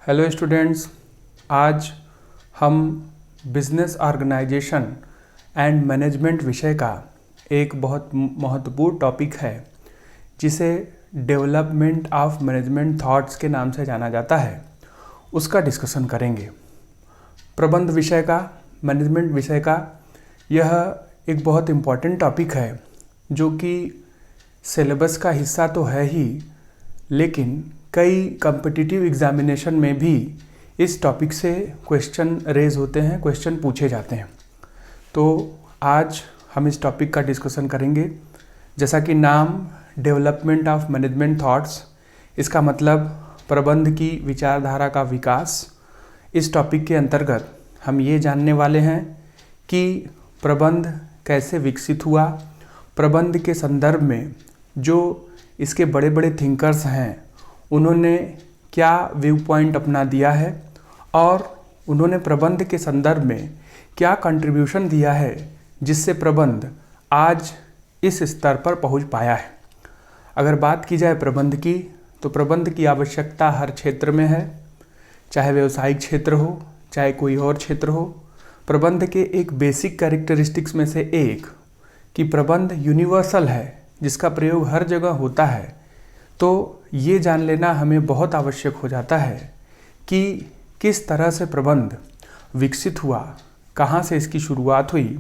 Hello students, आज हम business organisation and management विषय का एक बहुत महत्वपूर्ण टॉपिक है जिसे डेवलपमेंट ऑफ मैनेजमेंट थॉट्स के नाम से जाना जाता है, उसका डिस्कशन करेंगे। प्रबंध विषय का, मैनेजमेंट विषय का यह एक बहुत इम्पॉर्टेंट टॉपिक है जो कि सिलेबस का हिस्सा तो है ही, लेकिन कई कॉम्पिटिटिव एग्जामिनेशन में भी इस टॉपिक से क्वेश्चन रेज होते हैं, क्वेश्चन पूछे जाते हैं। तो आज हम इस टॉपिक का डिस्कशन करेंगे। जैसा कि नाम डेवलपमेंट ऑफ मैनेजमेंट थॉट्स, इसका मतलब प्रबंध की विचारधारा का विकास। इस टॉपिक के अंतर्गत हम ये जानने वाले हैं कि प्रबंध कैसे विकसित हुआ, प्रबंध के संदर्भ में जो इसके बड़े बड़े थिंकर्स हैं उन्होंने क्या व्यू पॉइंट अपना दिया है और उन्होंने प्रबंध के संदर्भ में क्या कंट्रीब्यूशन दिया है जिससे प्रबंध आज इस स्तर पर पहुंच पाया है। अगर बात की जाए प्रबंध की, तो प्रबंध की आवश्यकता हर क्षेत्र में है, चाहे व्यवसायिक क्षेत्र हो, चाहे कोई और क्षेत्र हो। प्रबंध के एक बेसिक कैरेक्टरिस्टिक्स में से एक कि प्रबंध यूनिवर्सल है, जिसका प्रयोग हर जगह होता है। तो ये जान लेना हमें बहुत आवश्यक हो जाता है कि किस तरह से प्रबंध विकसित हुआ, कहाँ से इसकी शुरुआत हुई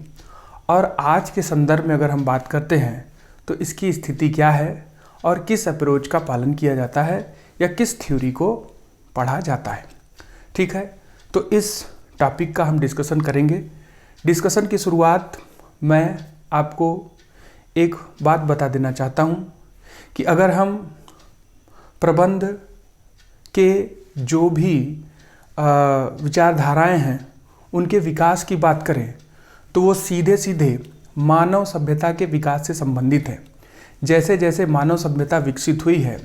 और आज के संदर्भ में अगर हम बात करते हैं तो इसकी स्थिति क्या है और किस अप्रोच का पालन किया जाता है या किस थ्योरी को पढ़ा जाता है। ठीक है, तो इस टॉपिक का हम डिस्कशन करेंगे। डिस्कशन की शुरुआत मैं आपको एक बात बता देना चाहता हूँ कि अगर हम प्रबंध के जो भी विचारधाराएं हैं उनके विकास की बात करें तो वो सीधे सीधे मानव सभ्यता के विकास से संबंधित है। जैसे जैसे मानव सभ्यता विकसित हुई है,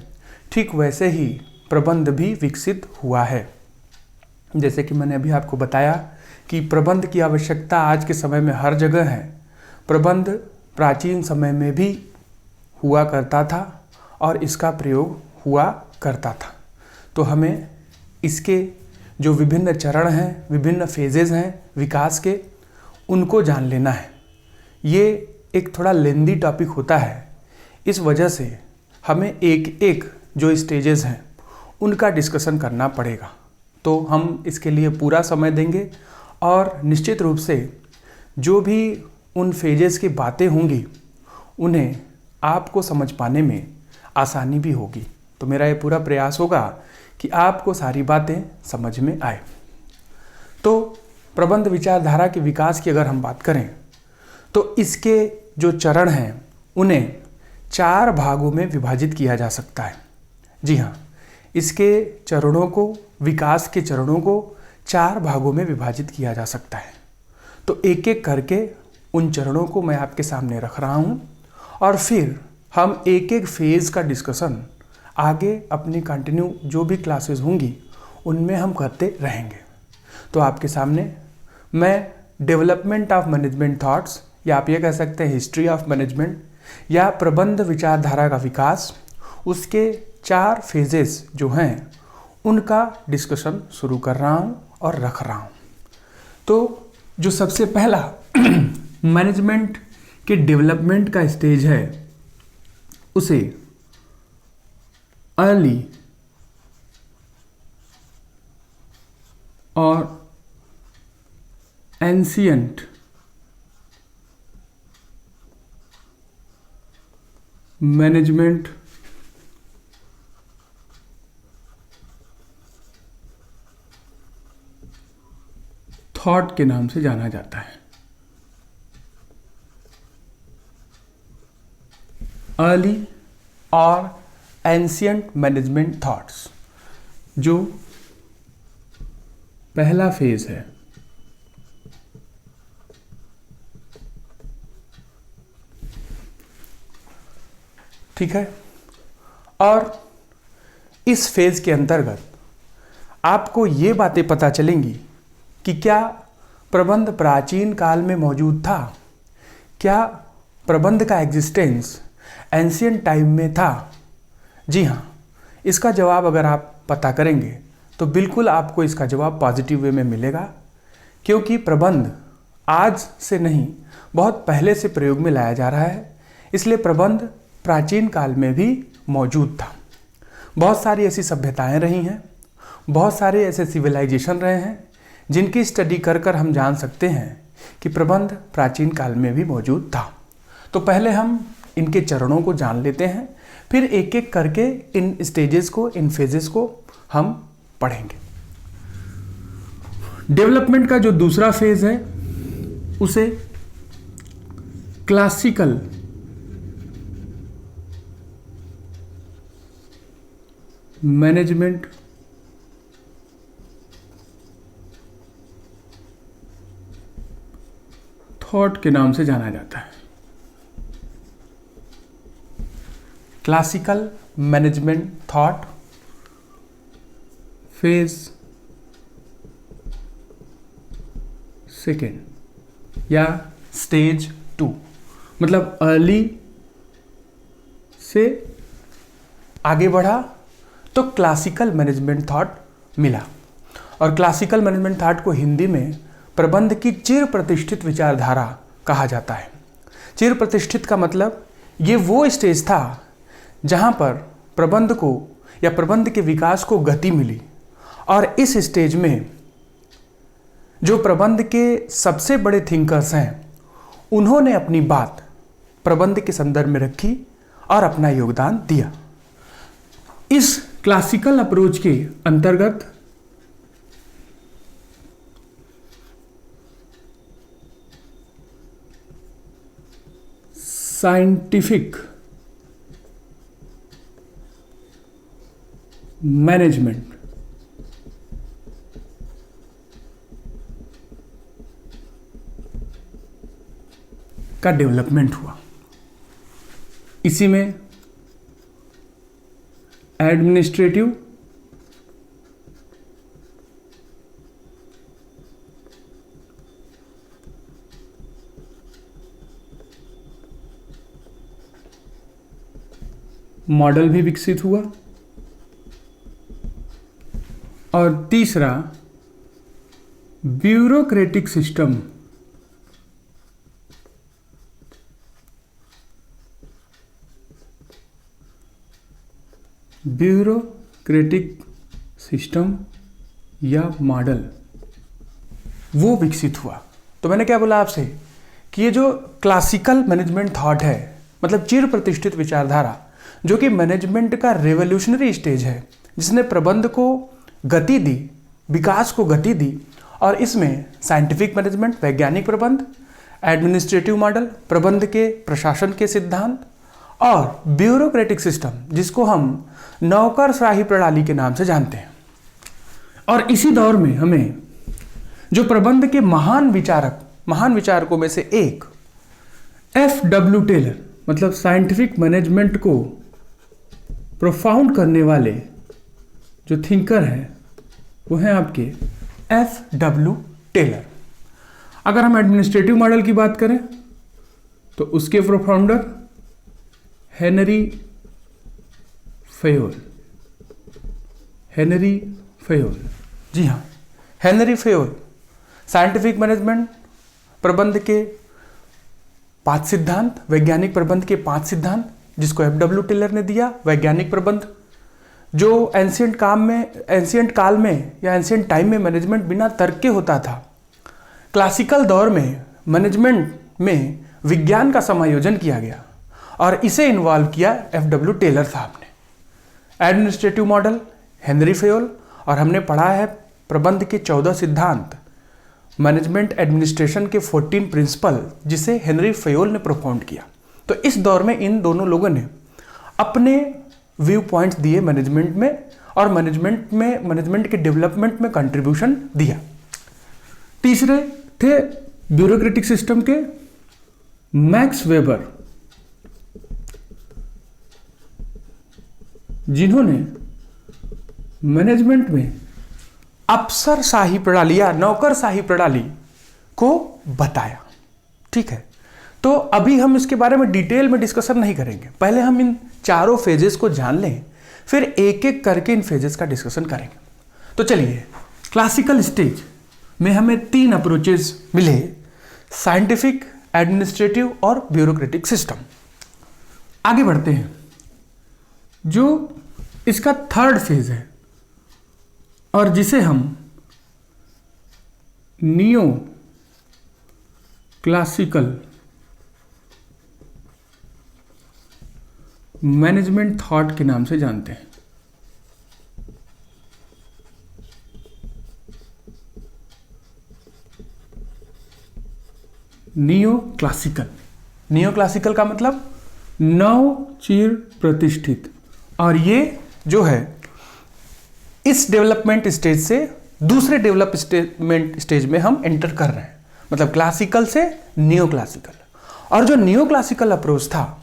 ठीक वैसे ही प्रबंध भी विकसित हुआ है। जैसे कि मैंने अभी आपको बताया कि प्रबंध की आवश्यकता आज के समय में हर जगह है। प्रबंध प्राचीन समय में भी हुआ करता था और इसका प्रयोग हुआ करता था। तो हमें इसके जो विभिन्न चरण हैं, विभिन्न फेजेस हैं विकास के, उनको जान लेना है। ये एक थोड़ा लेंदी टॉपिक होता है, इस वजह से हमें एक एक जो स्टेजेस हैं उनका डिस्कशन करना पड़ेगा। तो हम इसके लिए पूरा समय देंगे और निश्चित रूप से जो भी उन फेजेस की बातें होंगी उन्हें आपको समझ पाने में आसानी भी होगी। तो मेरा ये पूरा प्रयास होगा कि आपको सारी बातें समझ में आए। तो प्रबंध विचारधारा के विकास की अगर हम बात करें तो इसके जो चरण हैं उन्हें 4 भागों में विभाजित किया जा सकता है। जी हाँ, इसके चरणों को, विकास के चरणों को 4 भागों में विभाजित किया जा सकता है। तो एक एक करके उन चरणों को मैं आपके सामने रख रहा हूँ और फिर हम एक एक फेज़ का डिस्कशन आगे अपनी कंटिन्यू जो भी क्लासेस होंगी उनमें हम करते रहेंगे। तो आपके सामने मैं डेवलपमेंट ऑफ मैनेजमेंट थॉट्स, या आप ये कह सकते हैं हिस्ट्री ऑफ मैनेजमेंट या प्रबंध विचारधारा का विकास, उसके 4 फेजेस जो हैं उनका डिस्कशन शुरू कर रहा हूँ और रख रहा हूँ। तो जो सबसे पहला मैनेजमेंट के डेवलपमेंट का स्टेज है उसे अर्ली और एंशियंट मैनेजमेंट थॉट के नाम से जाना जाता है। अर्ली और एंशियंट मैनेजमेंट थॉट्स जो पहला फेज है, ठीक है। और इस फेज के अंतर्गत आपको ये बातें पता चलेंगी कि क्या प्रबंध प्राचीन काल में मौजूद था, क्या प्रबंध का एग्जिस्टेंस एंशिएंट टाइम में था। जी हाँ, इसका जवाब अगर आप पता करेंगे तो बिल्कुल आपको इसका जवाब पॉजिटिव वे में मिलेगा, क्योंकि प्रबंध आज से नहीं बहुत पहले से प्रयोग में लाया जा रहा है। इसलिए प्रबंध प्राचीन काल में भी मौजूद था। बहुत सारी ऐसी सभ्यताएं रही हैं, बहुत सारे ऐसे सिविलाइजेशन रहे हैं जिनकी स्टडी कर कर हम जान सकते हैं कि प्रबंध प्राचीन काल में भी मौजूद था। तो पहले हम इनके चरणों को जान लेते हैं, फिर एक एक करके इन स्टेजेस को, इन फेजेस को हम पढ़ेंगे। डेवलपमेंट का जो दूसरा फेज है उसे क्लासिकल मैनेजमेंट थॉट के नाम से जाना जाता है। Classical management thought phase second या स्टेज 2, मतलब अर्ली से आगे बढ़ा तो क्लासिकल मैनेजमेंट थॉट मिला। और क्लासिकल मैनेजमेंट थॉट को हिंदी में प्रबंध की चिर प्रतिष्ठित विचारधारा कहा जाता है। चिर प्रतिष्ठित का मतलब ये वो स्टेज था जहाँ पर प्रबंध को या प्रबंध के विकास को गति मिली, और इस स्टेज में जो प्रबंध के सबसे बड़े थिंकर्स हैं उन्होंने अपनी बात प्रबंध के संदर्भ में रखी और अपना योगदान दिया। इस क्लासिकल अप्रोच के अंतर्गत साइंटिफिक मैनेजमेंट का डेवलपमेंट हुआ। इसी में एडमिनिस्ट्रेटिव मॉडल भी विकसित हुआ, और तीसरा ब्यूरोक्रेटिक सिस्टम या मॉडल वो विकसित हुआ। तो मैंने क्या बोला आपसे कि ये जो क्लासिकल मैनेजमेंट थॉट है, मतलब चिर प्रतिष्ठित विचारधारा, जो कि मैनेजमेंट का रेवोल्यूशनरी स्टेज है, जिसने प्रबंध को गति दी, विकास को गति दी, और इसमें साइंटिफिक मैनेजमेंट, वैज्ञानिक प्रबंध, एडमिनिस्ट्रेटिव मॉडल, प्रबंध के प्रशासन के सिद्धांत, और ब्यूरोक्रेटिक सिस्टम, जिसको हम नौकरशाही प्रणाली के नाम से जानते हैं। और इसी दौर में हमें जो प्रबंध के महान विचारकों में से एक F.W. टेलर, मतलब साइंटिफिक मैनेजमेंट को प्रोफाउंड करने वाले जो थिंकर हैं वो हैं आपके F.W. टेलर। अगर हम एडमिनिस्ट्रेटिव मॉडल की बात करें तो उसके प्रोफाउंडर हेनरी फेयोल। जी हाँ, हेनरी फेयोल साइंटिफिक मैनेजमेंट, प्रबंध के 5 सिद्धांत, वैज्ञानिक प्रबंध के 5 सिद्धांत, जिसको F.W. टेलर ने दिया। वैज्ञानिक प्रबंध जो एंशिएंट काल में या एंशिएंट टाइम में मैनेजमेंट बिना तर्क के होता था, क्लासिकल दौर में मैनेजमेंट में विज्ञान का समायोजन किया गया और इसे इन्वॉल्व किया F.W. टेलर साहब ने। एडमिनिस्ट्रेटिव मॉडल हेनरी फेयोल, और हमने पढ़ा है प्रबंध के 14 सिद्धांत, मैनेजमेंट एडमिनिस्ट्रेशन के 14 प्रिंसिपल, जिसे हेनरी फेयोल ने प्रोफाउंड किया। तो इस दौर में इन दोनों लोगों ने अपने व्यू पॉइंट्स दिए मैनेजमेंट में, और मैनेजमेंट के डेवलपमेंट में कंट्रीब्यूशन दिया। तीसरे थे ब्यूरोक्रेटिक सिस्टम के मैक्स वेबर, जिन्होंने मैनेजमेंट में अफसरशाही प्रणाली या नौकरशाही प्रणाली को बताया। ठीक है, तो अभी हम इसके बारे में डिटेल में डिस्कशन नहीं करेंगे, पहले हम इन चारों फेजेस को जान लें, फिर एक एक करके इन फेजेस का डिस्कशन करेंगे। तो चलिए, क्लासिकल स्टेज में हमें 3 अप्रोचेस मिले, साइंटिफिक, एडमिनिस्ट्रेटिव और ब्यूरोक्रेटिक सिस्टम। आगे बढ़ते हैं। जो इसका थर्ड फेज है और जिसे हम नियो क्लासिकल मैनेजमेंट थॉट के नाम से जानते हैं। नियो क्लासिकल का मतलब नव चिर प्रतिष्ठित, और ये जो है इस डेवलपमेंट स्टेज से दूसरे डेवलपमेंट स्टेज में हम एंटर कर रहे हैं, मतलब क्लासिकल से नियो क्लासिकल। और जो नियो क्लासिकल अप्रोच था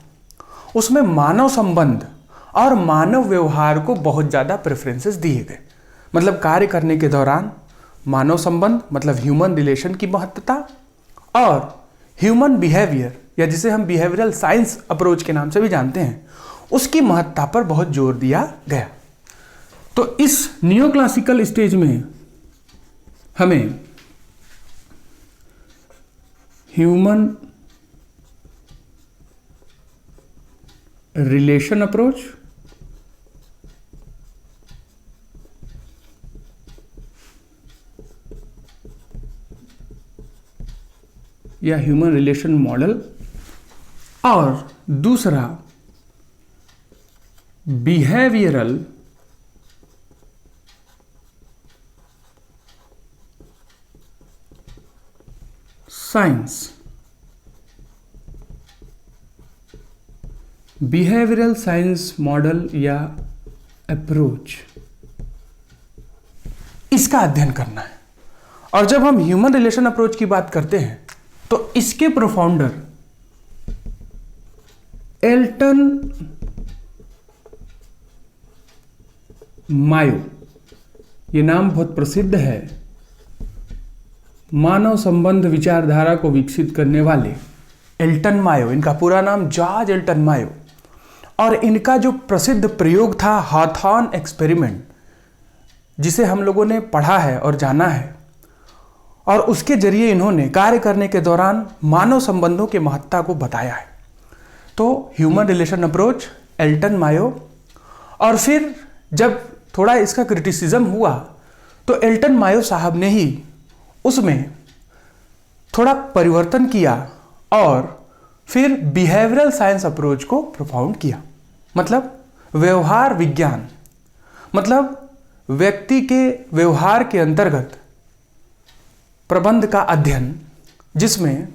उसमें मानव संबंध और मानव व्यवहार को बहुत ज़्यादा प्रेफरेंसेस दिए गए, मतलब कार्य करने के दौरान मानव संबंध मतलब ह्यूमन रिलेशन की महत्वता और ह्यूमन बिहेवियर या जिसे हम बिहेवियरल साइंस अप्रोच के नाम से भी जानते हैं उसकी महत्ता पर बहुत जोर दिया गया। तो इस नियो क्लासिकल स्टेज में हमें ह्यूमन रिलेशन अप्रोच या ह्यूमन रिलेशन मॉडल और दूसरा behavioural science, behavioural science model या अप्रोच, इसका अध्ययन करना है। और जब हम ह्यूमन रिलेशन अप्रोच की बात करते हैं तो इसके प्रोफाउंडर एल्टन मायो, ये नाम बहुत प्रसिद्ध है, मानव संबंध विचारधारा को विकसित करने वाले एल्टन मायो, इनका पूरा नाम जॉर्ज एल्टन मायो। और इनका जो प्रसिद्ध प्रयोग था हाथॉर्न एक्सपेरिमेंट, जिसे हम लोगों ने पढ़ा है और जाना है, और उसके जरिए इन्होंने कार्य करने के दौरान मानव संबंधों के महत्ता को बताया है। तो human relation approach Elton Mayo, और फिर जब थोड़ा इसका क्रिटिसिज्म हुआ तो एल्टन मायो साहब ने ही उसमें थोड़ा परिवर्तन किया और फिर बिहेवियरल साइंस अप्रोच को प्रोफाउंड किया, मतलब व्यवहार विज्ञान, मतलब व्यक्ति के व्यवहार के अंतर्गत प्रबंध का अध्ययन, जिसमें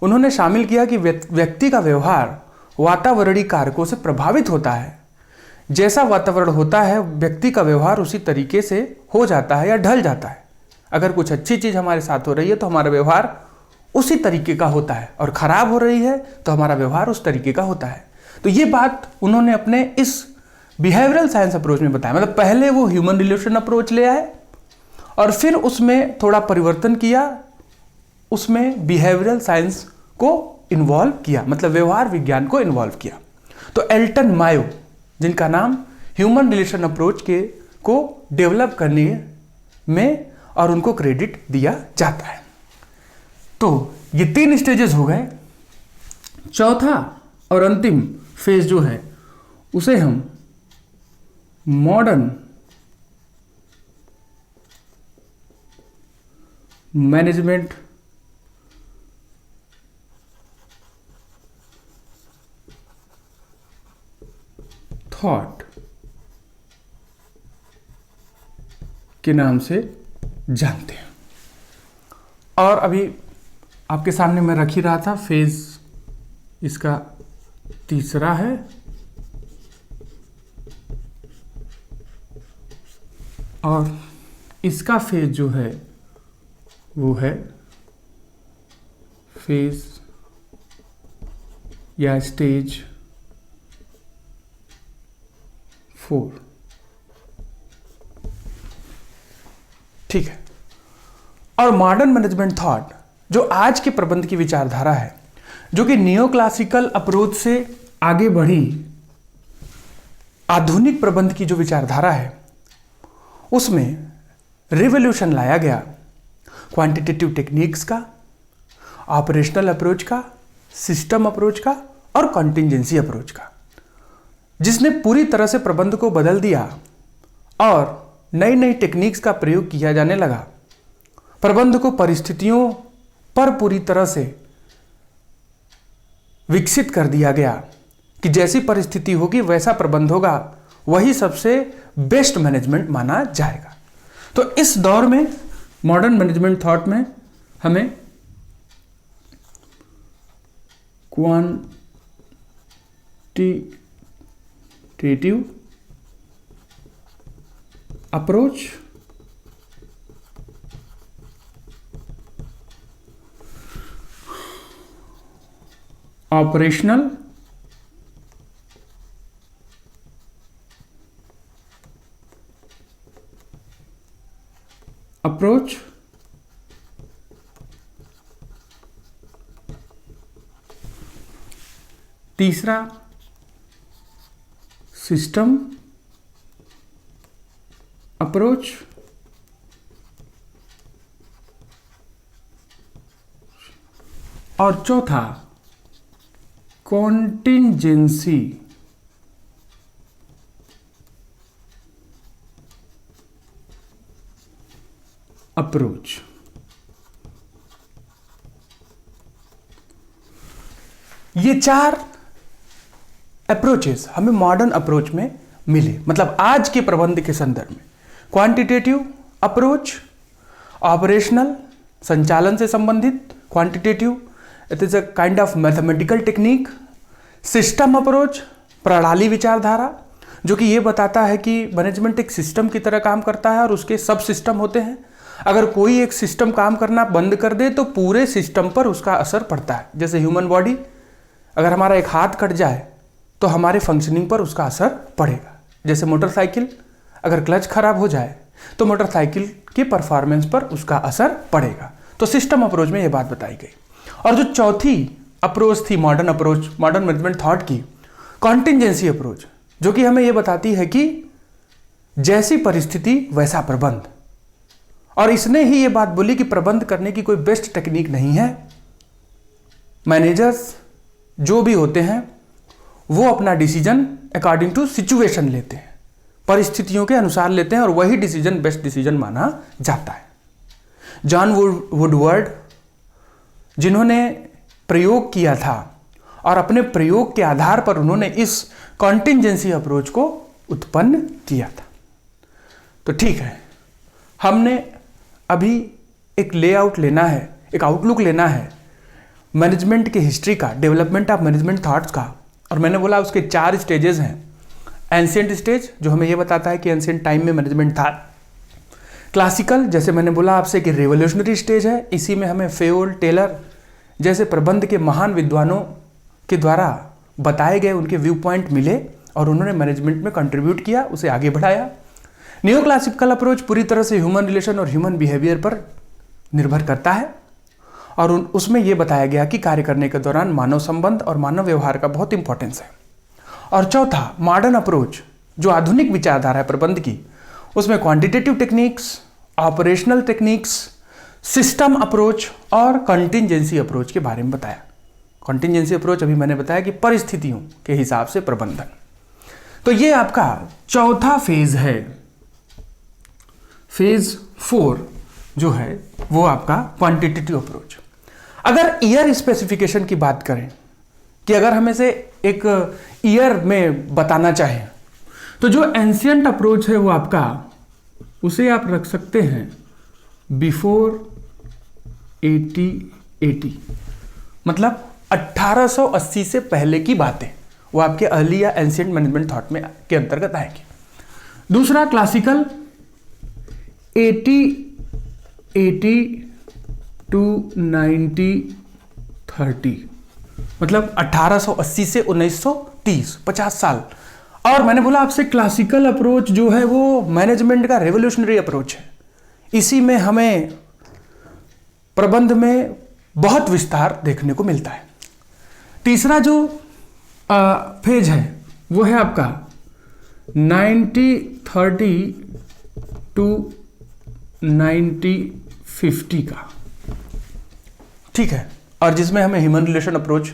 उन्होंने शामिल किया कि व्यक्ति का व्यवहार वातावरणीय कारकों से प्रभावित होता है। जैसा वातावरण होता है व्यक्ति का व्यवहार उसी तरीके से हो जाता है या ढल जाता है। अगर कुछ अच्छी चीज़ हमारे साथ हो रही है तो हमारा व्यवहार उसी तरीके का होता है, और ख़राब हो रही है तो हमारा व्यवहार उस तरीके का होता है। तो ये बात उन्होंने अपने इस बिहेवियरल साइंस अप्रोच में बताया, मतलब पहले वो ह्यूमन रिलेशन अप्रोच ले आए और फिर उसमें थोड़ा परिवर्तन किया, उसमें बिहेवियरल साइंस को इन्वॉल्व किया, मतलब व्यवहार विज्ञान को इन्वॉल्व किया। तो एल्टन मायो, जिनका नाम ह्यूमन रिलेशन अप्रोच को डेवलप करने में और उनको क्रेडिट दिया जाता है। तो ये 3 स्टेजेस हो गए। चौथा और अंतिम फेज जो है उसे हम मॉडर्न मैनेजमेंट थॉट के नाम से जानते हैं। और अभी आपके सामने मैं रख ही रहा था, फेज इसका तीसरा है, और इसका फेज जो है वो है फेज या स्टेज 4। ठीक है। और मॉडर्न मैनेजमेंट थॉट जो आज के प्रबंध की विचारधारा है, जो कि नियो क्लासिकल अप्रोच से आगे बढ़ी आधुनिक प्रबंध की जो विचारधारा है, उसमें रिवोल्यूशन लाया गया क्वांटिटेटिव टेक्निक्स का, ऑपरेशनल अप्रोच का, सिस्टम अप्रोच का और कॉन्टिजेंसी अप्रोच का, जिसने पूरी तरह से प्रबंध को बदल दिया और नई नई टेक्निक्स का प्रयोग किया जाने लगा। प्रबंध को परिस्थितियों पर पूरी तरह से विकसित कर दिया गया कि जैसी परिस्थिति होगी वैसा प्रबंध होगा, वही सबसे बेस्ट मैनेजमेंट माना जाएगा। तो इस दौर में मॉडर्न मैनेजमेंट थॉट में हमें क्वांटिटेटिव अप्रोच, ऑपरेशनल अप्रोच, तीसरा सिस्टम अप्रोच, और चौथा कॉन्टिजेंसी अप्रोच। ये चार अप्रोचेस हमें मॉडर्न अप्रोच में मिले, मतलब आज के प्रबंध के संदर्भ में। क्वांटिटेटिव अप्रोच, ऑपरेशनल संचालन से संबंधित, quantitative it is a kind of mathematical technique. System approach, प्रणाली विचारधारा, जो कि ये बताता है कि मैनेजमेंट एक सिस्टम की तरह काम करता है और उसके सब सिस्टम होते हैं। अगर कोई एक सिस्टम काम करना बंद कर दे तो पूरे सिस्टम पर उसका असर पड़ता है। जैसे ह्यूमन बॉडी, अगर हमारा एक हाथ कट जाए तो हमारे फंक्शनिंग पर उसका असर पड़ेगा। जैसे मोटरसाइकिल, अगर क्लच खराब हो जाए तो मोटरसाइकिल की परफॉर्मेंस पर उसका असर पड़ेगा। तो सिस्टम अप्रोच में यह बात बताई गई। और जो चौथी अप्रोच थी modern approach, modern management thought की, कॉन्टिजेंसी अप्रोच, जो कि हमें यह बताती है कि जैसी परिस्थिति वैसा प्रबंध। और इसने ही ये बात बोली कि प्रबंध करने की कोई बेस्ट टेक्निक नहीं है। मैनेजर्स जो भी होते हैं वो अपना डिसीजन अकॉर्डिंग टू सिचुएशन लेते हैं, परिस्थितियों के अनुसार लेते हैं और वही डिसीजन बेस्ट डिसीजन माना जाता है। जॉन वुडवर्ड, जिन्होंने प्रयोग किया था और अपने प्रयोग के आधार पर उन्होंने इस कॉन्टिजेंसी अप्रोच को उत्पन्न किया था। तो ठीक है, हमने अभी एक लेआउट लेना है, एक आउटलुक लेना है मैनेजमेंट की हिस्ट्री का, डेवलपमेंट ऑफ मैनेजमेंट थॉट्स का। और मैंने बोला उसके 4 स्टेजेस हैं। एंशिएंट स्टेज, जो हमें यह बताता है कि एंशिएंट टाइम में मैनेजमेंट था। क्लासिकल, जैसे मैंने बोला आपसे कि रिवोल्यूशनरी स्टेज है, इसी में हमें फेयोल, टेलर जैसे प्रबंध के महान विद्वानों के द्वारा बताए गए उनके व्यू पॉइंट मिले और उन्होंने मैनेजमेंट में कंट्रीब्यूट किया, उसे आगे बढ़ाया। न्यू क्लासिकल अप्रोच पूरी तरह से ह्यूमन रिलेशन और ह्यूमन बिहेवियर पर निर्भर करता है और उसमें यह बताया गया कि कार्य करने के दौरान मानव संबंध और मानव व्यवहार का बहुत इंपॉर्टेंस है। और चौथा मॉडर्न अप्रोच, जो आधुनिक विचारधारा है प्रबंध की, उसमें quantitative techniques, operational techniques, system approach और कंटिजेंसी अप्रोच के बारे में बताया। कंटिजेंसी अप्रोच अभी मैंने बताया कि परिस्थितियों के हिसाब से प्रबंधन। तो ये आपका चौथा फेज है। फेज 4 जो है वो आपका क्वांटिटेटिव अप्रोच। अगर ईयर स्पेसिफिकेशन की बात करें कि अगर हमें से एक ईयर में बताना चाहें तो जो एंशिएंट अप्रोच है वो आपका, उसे आप रख सकते हैं बिफोर 1880, मतलब 1880 से पहले की बातें, वो आपके अर्ली या एंशिएंट मैनेजमेंट थॉट में के अंतर्गत आएगी। दूसरा क्लासिकल 80 टू 1930, मतलब 1880 से 1930, 50 साल। और मैंने बोला आपसे क्लासिकल अप्रोच जो है वो मैनेजमेंट का रेवोल्यूशनरी अप्रोच है। इसी में हमें प्रबंध में बहुत विस्तार देखने को मिलता है। तीसरा जो फेज है वो है आपका 1930 टू 1950 का, ठीक है, और जिसमें हमें ह्यूमन रिलेशन अप्रोच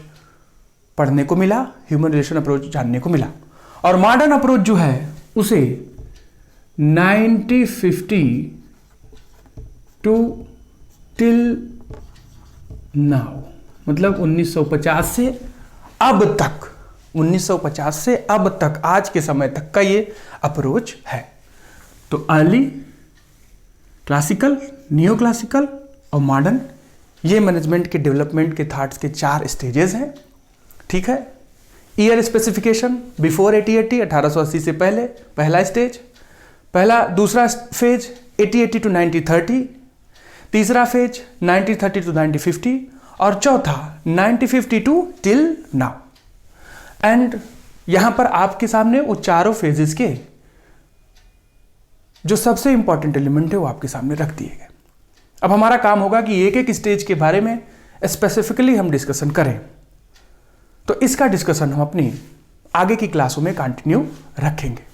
पढ़ने को मिला, ह्यूमन रिलेशन अप्रोच जानने को मिला। और मॉडर्न अप्रोच जो है उसे 1950 टू टिल नाउ, मतलब 1950 से अब तक, 1950 से अब तक, आज के समय तक का ये अप्रोच है। तो अर्ली, क्लासिकल, नियो क्लासिकल और मॉडर्न, ये मैनेजमेंट के डेवलपमेंट के थॉट्स के 4 स्टेजेस हैं, ठीक है। ईयर स्पेसिफिकेशन, बिफोर 1880, 1880 से पहले, पहला स्टेज, दूसरा फेज 1880 टू 1930, तीसरा फेज 1930 टू 1950 और चौथा 1950 टू टिल नाउ। एंड यहां पर आपके सामने वो चारों फेजेस के जो सबसे इंपॉर्टेंट एलिमेंट है वो आपके सामने रख दिए गए। अब हमारा काम होगा कि एक एक स्टेज के बारे में स्पेसिफिकली हम डिस्कशन करें। तो इसका डिस्कशन हम अपनी आगे की क्लासों में कंटिन्यू रखेंगे।